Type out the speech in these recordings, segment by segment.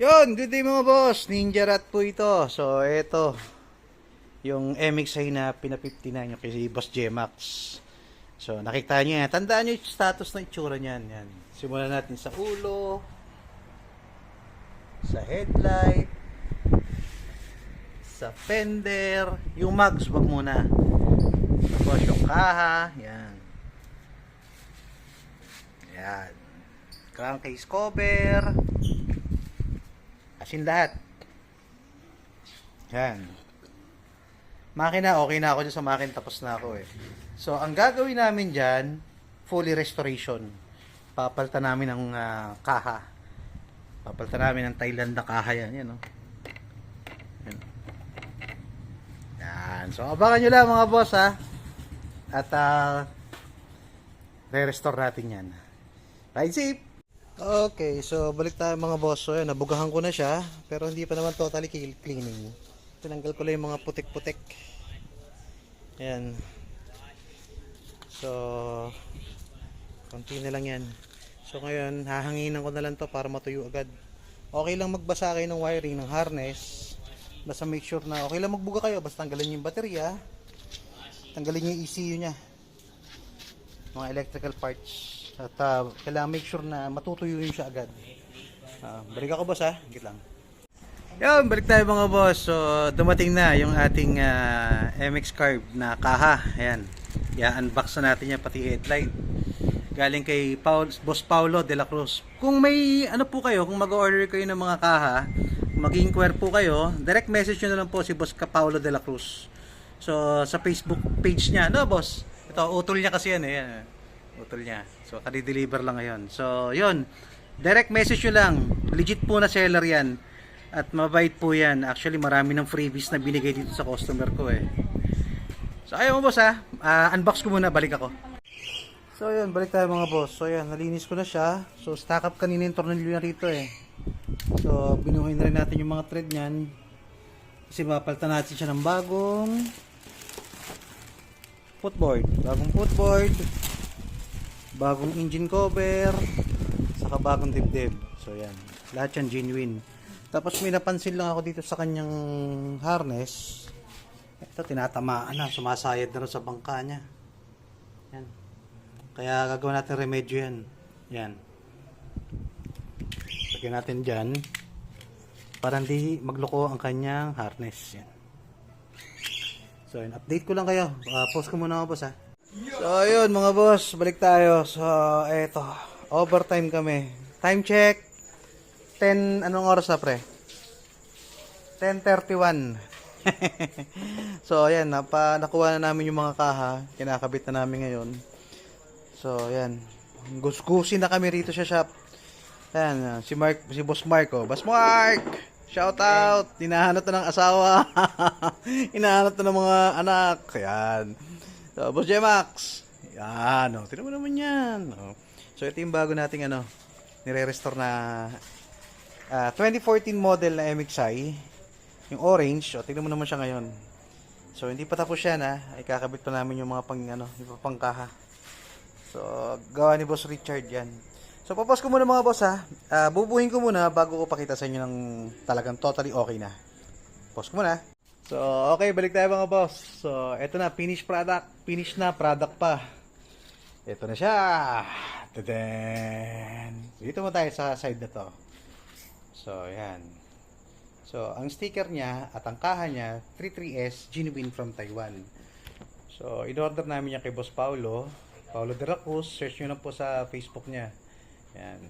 Yon, good day mga boss. Ninja Rat po ito. So, ito yung MXI na pina-59 yung kay Boss J-Max. So, nakita niyo yan. Tandaan niyo yung status ng itsura niyan. Yan. Simulan natin sa ulo, sa headlight, sa fender, yung mags, wag muna. Tapos yung kaha, yan. Yan. Crankcase cover, asin lahat. Yan. Makina, okay na ako dyan sa makina. Tapos na ako eh. So, ang gagawin namin dyan, fully restoration. Papalitan namin ng kaha. Papalitan namin ng Thailand na kaha yan. Yan, oh. Yan. Yan. So, abangan nyo lang mga boss ha. At re-restore natin yan. Ride safe! Okay, so balik tayo mga boss. So, yan, nabugahan ko na siya. Pero hindi pa naman totally cleaning. Tinanggal ko lang yung mga putik-putik. Ayan. So, konti na lang yan. So, ngayon, hahanginan ko na lang to para matuyo agad. Okay lang magbasa kayo ng wiring ng harness. Basta make sure na okay lang magbuga kayo. Basta tanggalin yung baterya. Tanggalin yung ECU nya. Mga electrical parts. At kailangan make sure na matutuyo yun siya agad. Balik ako boss ha. Git lang. Yun, balik tayo mga boss. So, dumating na yung ating MX Carb na kaha. Ayan. I-unbox na natin yan, pati headlight. Galing kay Boss Paulo de la Cruz. Kung may ano po kayo, kung mag-order kayo ng mga kaha, mag-inquire po kayo, direct message nyo na lang po si Boss Paulo de la Cruz. So, sa Facebook page niya. No, boss? Ito, utol niya kasi yan. Ayan. Utol niya. So, kadi-deliver lang ngayon. So, yun. Direct message nyo lang. Legit po na seller yan. At mabait po yan. Actually, marami ng freebies na binigay dito sa customer ko eh. So, ayun mo boss ha. Unbox ko muna. Balik ako. So, ayun. Balik tayo mga boss. So, ayun. Nalinis ko na siya. So, stack up kanina yung tornilyo na rito eh. So, binuhin na rin natin yung mga thread niyan. Kasi mapalitan natin siya ng bagong footboard. Bagong footboard. Bagong engine cover. Saka bagong dibdib. So, yan. Lahat yan genuine. Tapos may napansin lang ako dito sa kanyang harness. Ito, tinatamaan na. Sumasayad na rin sa bangka niya. Yan. Kaya gagawin natin remedyo yan. Yan. Lagyan natin dyan. Para hindi magloko ang kanyang harness. Yan. So, yun. Update ko lang kayo. Pause ko muna ako, boss, ha. So, ayun, mga boss. Balik tayo. So, eto. Overtime kami. Time check. 10, anong oras na pre? 10:31. So, ayan, nakuha na namin yung mga kaha. Kinakabit na namin ngayon. So, ayan. Gusgusin na kami rito sa shop. Ayan, si Boss Mark, oh. Boss Mark! Shout out! Hinahanap na ng asawa. Hinahanap na ng mga anak. Ayan. So, Boss J-Max. Ayan, oh. Tignan mo naman yan. Oh. So, ito yung bago nating nire-restore na 2014 model na MXI, yung orange. O, tignan mo naman siya ngayon. So, hindi pa tapos yan ha. Ay, kakabit pa namin yung mga pangkaha. So, gawa ni Boss Richard yan. So, papos ko muna mga boss ha. Bubuhin ko muna bago ko pakita sa inyo ng talagang totally okay na. Pause ko muna. So, okay, balik tayo mga boss. So, eto na, finished product. Finished na, product pa. Eto na siya. Tadan! Dito mo tayo sa side na to. So, yan. So, ang sticker niya at ang kaha niya, 33S, genuine from Taiwan. So, in-order namin yan kay Boss Paulo. Paulo de la Cruz. Search nyo lang po sa Facebook niya. Yan.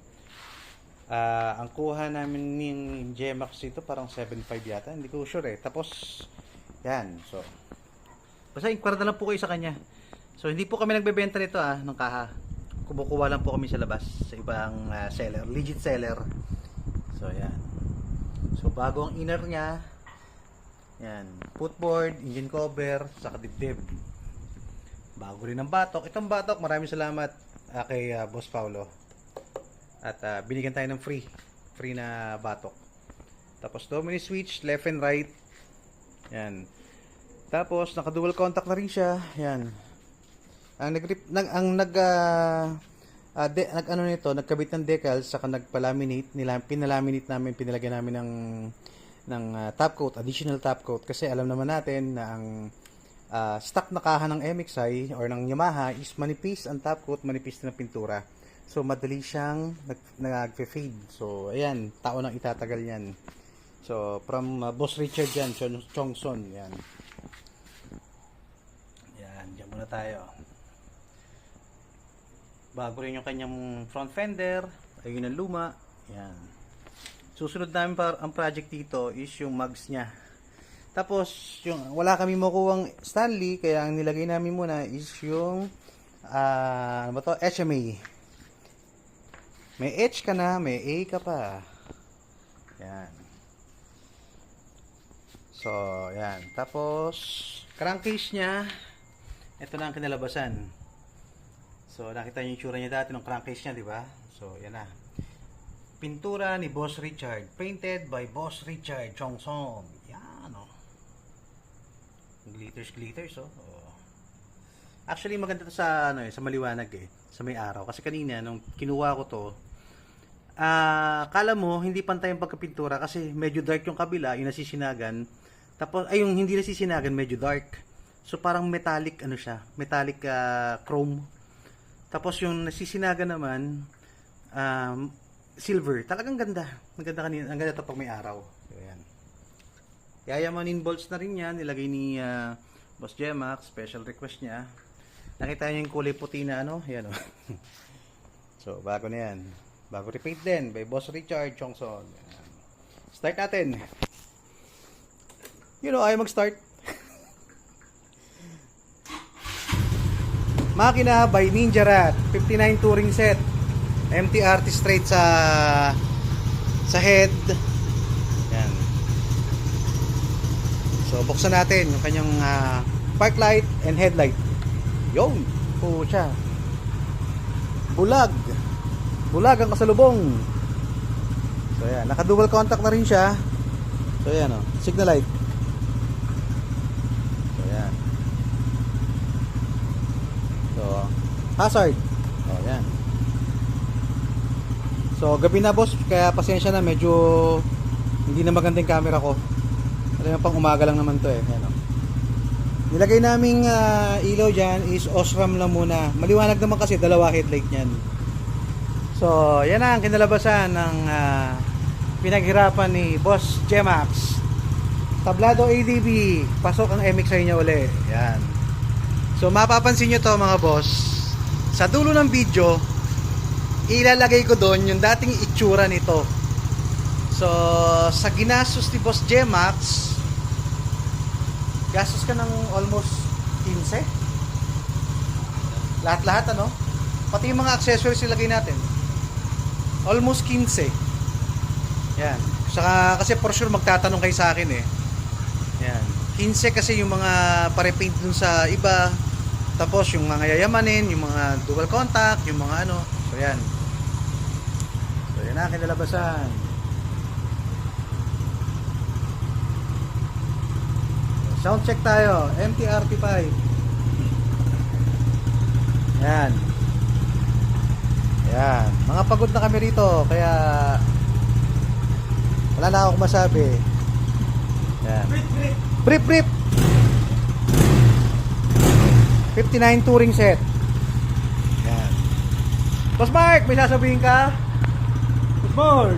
Ang kuha namin ng J-Max dito, parang 7.5 yata. Hindi ko sure eh. Tapos, yan. So, basta inquire na lang po kayo sa kanya. So, hindi po kami nagbebenta nito ng kaha. Kumukuha lang po kami sa labas sa ibang seller. Legit seller. So, yan. So, bago ang inner niya. Yan. Footboard, engine cover, saka dibdib. Bago rin ang batok. Itong batok, maraming salamat kay Boss Paulo. At binigyan tayo ng free. Free na batok. Tapos, domino switch, left and right. Yan. Tapos, naka-dual contact na rin siya. Yan. Ang nag-ano nito, nagkabit ng decals, saka nagpa-laminate, pinalaminate namin, pinilagyan namin ng top coat, additional top coat, kasi alam naman natin na ang stock na kaha ng MXI or ng Yamaha is manipis ang top coat, manipis na pintura. So madali siyang nag-fade. So ayan, taon ang itatagal yan. So from Boss Richard yan, Chongson, yan. Yan, diyan muna tayo. Bago rin yung kanyang front fender, ayun ang luma. Yan. Susunod namin ang project dito is yung mugs niya. Tapos yung wala kami makuwang Stanley, kaya ang nilagay namin muna is yung ano ba to? HMA. May H ka na, may A ka pa. Yan. So, yan. Tapos crankcase niya, ito na ang kinalabasan. So, nakita niyo yung tsura niya dati ng crankcase niya, di ba? So, yan na. Pintura ni Boss Richard. Painted by Boss Richard Chongson. Yan, oh. Glitters, oh. Actually, maganda to sa, sa maliwanag, sa may araw. Kasi kanina, nung kinuha ko to, kala mo, hindi pantay ang pagkapintura kasi medyo dark yung kabila, yung nasisinagan. Tapos, ay, yung hindi nasisinagan, medyo dark. So, parang metallic, metallic chrome. Tapos yung nasisinaga naman, silver. Talagang ganda. Ang ganda kanina. Ang ganda ito pag may araw. So, yan. Yayamanin bolts na rin yan. Nilagay ni Boss Jemax. Special request niya. Nakita niyo yung kulay puti na Yan o. So, bago na yan. Bago repaint din. By Boss Richard Chongson. Yan. Start natin. Ayaw mag-start. Makina by Ninja Rat, 59 touring set, MTRT straight sa head. Yan. So buksan natin yung kanyang park light and headlight. Yon, po siya. Bulag ang kasalubong. So yan, naka dual contact na rin siya. So yan signal light. Hazard. Yan. So, gabi na boss, kaya pasensya na, medyo hindi na maganda yung camera ko. Alam mo, pang umaga lang naman to Yan, Nilagay naming ilaw dyan is Osram lang muna. Maliwanag naman kasi, dalawa headlight niyan. So, yan na ang kinalabasan ng pinaghirapan ni Boss Jemax. Tablado ADB, pasok ang MXI niya uli. Yan. So, mapapansin nyo to mga boss. Sa dulo ng video, ilalagay ko doon yung dating itsura nito. So, sa ginastos ni Boss Jemax, gastos ka ng almost 15. Lahat-lahat pati yung mga accessories ilagay natin. Almost 15. Yan. Saka, kasi for sure magtatanong kayo sa akin Yan. 15 kasi yung mga pare-paint dun sa iba. Tapos yung mga yayamanin, yung mga dual contact, yung mga So yan. So yan na kinalabasan. Sound check tayo. MTRT5. Yan. Yan. Mga pagod na kami rito. Kaya wala na akong masabi. Yan. Brief. 59 touring set. Yan. Boss Mark, may sasabihin ka? Boss Mark,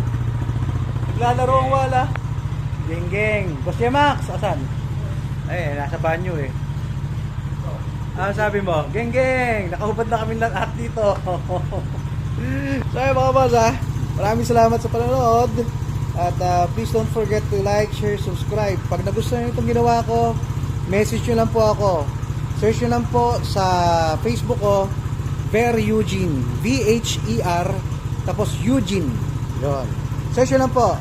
naglalaro ang wala. Geng. Boss Jemax, asan? Ay, nasa banyo Ano sabi mo? Geng. Nakahubad na kami lahat dito. So mga boss maraming salamat sa panonood. At please don't forget to like, share, subscribe. Pag nagustuhan nyo itong ginawa ko, message nyo lang po ako. Search nyo lang po sa Facebook ko, Ver Eugene, V-H-E-R, tapos Eugene. Yun. Search nyo lang po.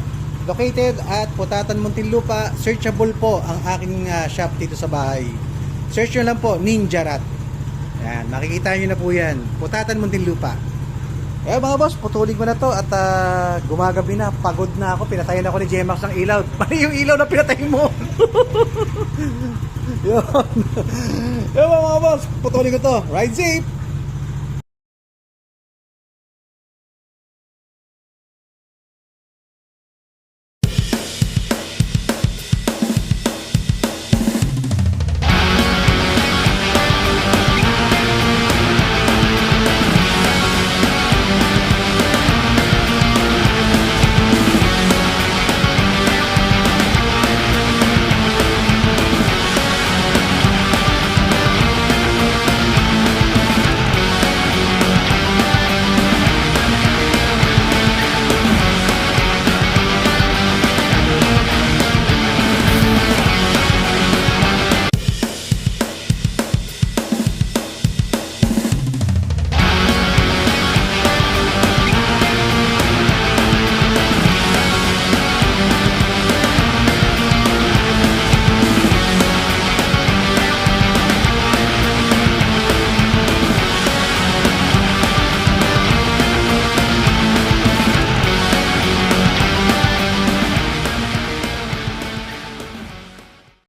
Located at Putatan, Muntinlupa. Searchable po ang aking shop dito sa bahay. Search nyo lang po, Ninja Rat. Yan, makikita nyo na po yan. Putatan, Muntinlupa. Mga boss, putulin ko na to at gumagabi na. Pagod na ako. Pinatayin ako ni Jemax ng ilaw. Mali yung ilaw na pinatay mo. Yun. Mga boss, putulin ko to. Ride safe!